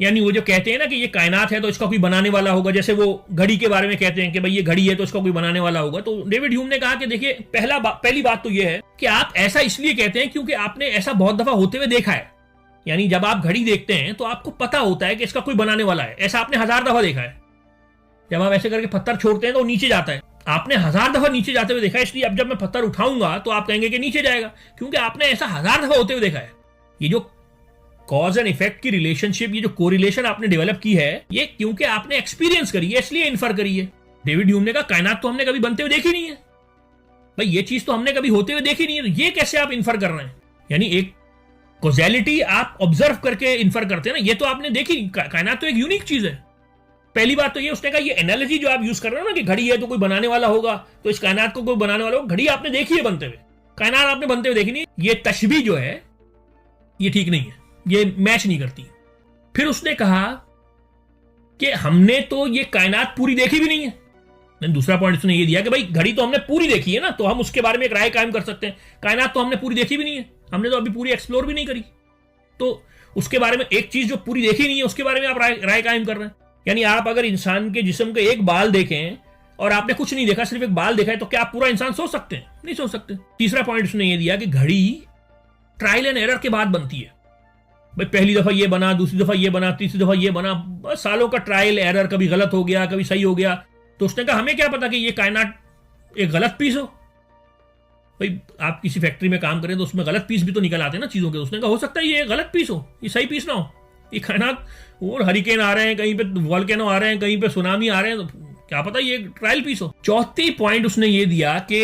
यानी वो जो कहते हैं ना कि ये कायनात है तो इसका कोई बनाने वाला होगा, जैसे वो घड़ी के बारे में कहते हैं कि भाई ये घड़ी है तो इसका कोई बनाने वाला होगा। तो डेविड ह्यूम ने कहा कि देखिए पहली बात तो ये है कि आप ऐसा इसलिए कहते हैं क्योंकि आपने ऐसा बहुत दफा होते हुए देखा है। यानी जब आप घड़ी देखते हैं तो आपको पता होता है कि इसका कोई बनाने वाला है, ऐसा आपने 1000 दफा देखा है। जब आप ऐसे करके पत्थर छोड़ते हैं तो नीचे जाता है, आपने 1000 दफा नीचे जाते हुए देखा है। इसलिए अब जब मैं पत्थर उठाऊंगा तो आप कहेंगे कि नीचे जाएगा, क्योंकि आपने ऐसा 1000 दफा होते हुए देखा है। ये जो कॉज एंड इफेक्ट की रिलेशनशिप, ये जो कोरिलेशन आपने डेवलप की है, ये क्योंकि आपने एक्सपीरियंस करी है, इसलिए इन्फर करी है। डेविड ह्यूम ने कहा कायनात तो हमने कभी बनते हुए देखी नहीं है भाई, ये चीज तो हमने कभी होते हुए देखी नहीं है, तो ये कैसे आप इन्फर कर रहे हैं? यानी एक कॉजेलिटी आप ऑब्जर्व करके इन्फर करते हैं ना, ये तो आपने देखी। कायनात तो एक यूनिक चीज है। पहली बात तो ये उसने कहा ये एनालॉजी जो आप यूज कर रहे हो ना कि घड़ी है तो कोई बनाने वाला होगा, तो इस कायनात को कोई बनाने वाला होगा। घड़ी आपने देखी है बनते हुए, कायनात आपने बनते हुए देखी नहीं। ये तशबीह जो है ये ठीक नहीं है, ये मैच नहीं करती। फिर उसने कहा कि हमने तो ये कायनात पूरी देखी भी नहीं है। दूसरा पॉइंट उसने ये दिया कि भाई घड़ी तो हमने पूरी देखी है ना, तो हम उसके बारे में एक राय कायम कर सकते हैं। कायनात तो हमने पूरी देखी भी नहीं है, हमने तो अभी पूरी एक्सप्लोर भी नहीं करी, तो उसके बारे में एक चीज जो पूरी देखी नहीं है उसके बारे में आप राय कायम कर रहे हैं। यानी आप अगर इंसान के जिस्म के एक बाल देखें और आपने कुछ नहीं देखा, सिर्फ एक बाल देखा है, तो क्या आप पूरा इंसान सोच सकते हैं? नहीं सोच सकते। तीसरा पॉइंट उसने ये दिया कि घड़ी ट्रायल एंड एरर के बाद बनती है। भाई पहली दफा ये बना, दूसरी दफा ये बना, तीसरी दफा ये बना, बस सालों का ट्रायल एरर, कभी गलत हो गया कभी सही हो गया। तो उसने कहा हमें क्या पता कि ये कायनात एक गलत पीस हो। भाई आप किसी फैक्ट्री में काम करें तो उसमें गलत पीस भी तो निकल आते हैं ना चीजों के। उसने कहा हो सकता है ये गलत पीस हो, ये सही पीस ना हो। ये कायनात और हरिकेन आ रहे हैं, कहीं पे वॉल्केनो आ रहे हैं, कहीं पे सुनामी आ रहे हैं, तो क्या पता ये ट्रायल पीस हो। चौथी पॉइंट उसने ये दिया कि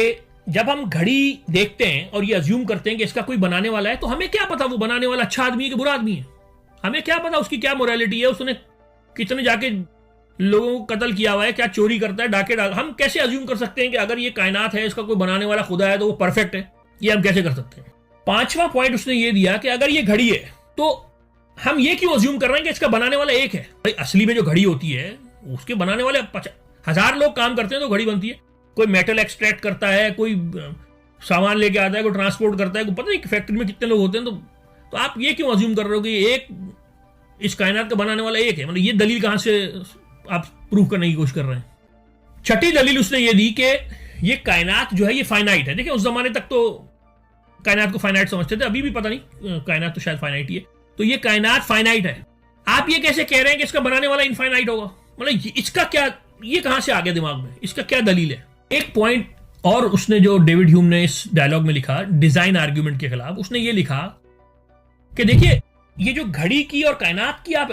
जब हम घड़ी देखते हैं और ये अज्यूम करते हैं कि इसका कोई बनाने वाला है, तो हमें क्या पता वो बनाने वाला अच्छा आदमी है कि बुरा आदमी है? हमें क्या पता उसकी क्या मोरालिटी है, उसने कितने जाके लोगों को कत्ल किया हुआ है, क्या चोरी करता है, डाके डाल। हम कैसे अज्यूम कर सकते हैं कि अगर ये कायनात है, इसका कोई बनाने वाला खुदा है, तो वो परफेक्ट है? ये हम कैसे कर सकते हैं? पांचवा पॉइंट उसने ये दिया कि अगर ये घड़ी है तो हम ये क्यों अज्यूम कर रहे हैं कि इसका बनाने वाला एक है? भाई असली में जो घड़ी होती है उसके बनाने वाले 1000 लोग काम करते हैं तो घड़ी बनती है। कोई मेटल एक्सट्रैक्ट करता है, कोई सामान लेके आता है, कोई ट्रांसपोर्ट करता है, कोई पता नहीं फैक्ट्री में कितने लोग होते हैं। तो आप ये क्यों अज्यूम कर रहे हो कि एक इस कायनात का बनाने वाला एक है? मतलब ये दलील कहां से आप प्रूव करने की कोशिश कर रहे हैं? छठी दलील उसने ये दी कि ये कायनात जो है ये फाइनाइट है। देखिए उस जमाने तक तो कायनात को फाइनाइट समझते थे, अभी भी पता नहीं, कायनात तो शायद फाइनाइट ही है। तो ये कायनात फाइनाइट है, आप ये कैसे कह रहे हैं कि इसका बनाने वाला इनफाइनाइट होगा? मतलब इसका क्या, ये कहां से आ गया दिमाग में? इसका क्या दलील है? एक पॉइंट और उसने जो डेविड ह्यूम ने इस डायलॉग में लिखा डिजाइन आर्ग्यूमेंट के खिलाफ, उसने ये लिखा कि देखिए ये जो घड़ी की और कायनात की आप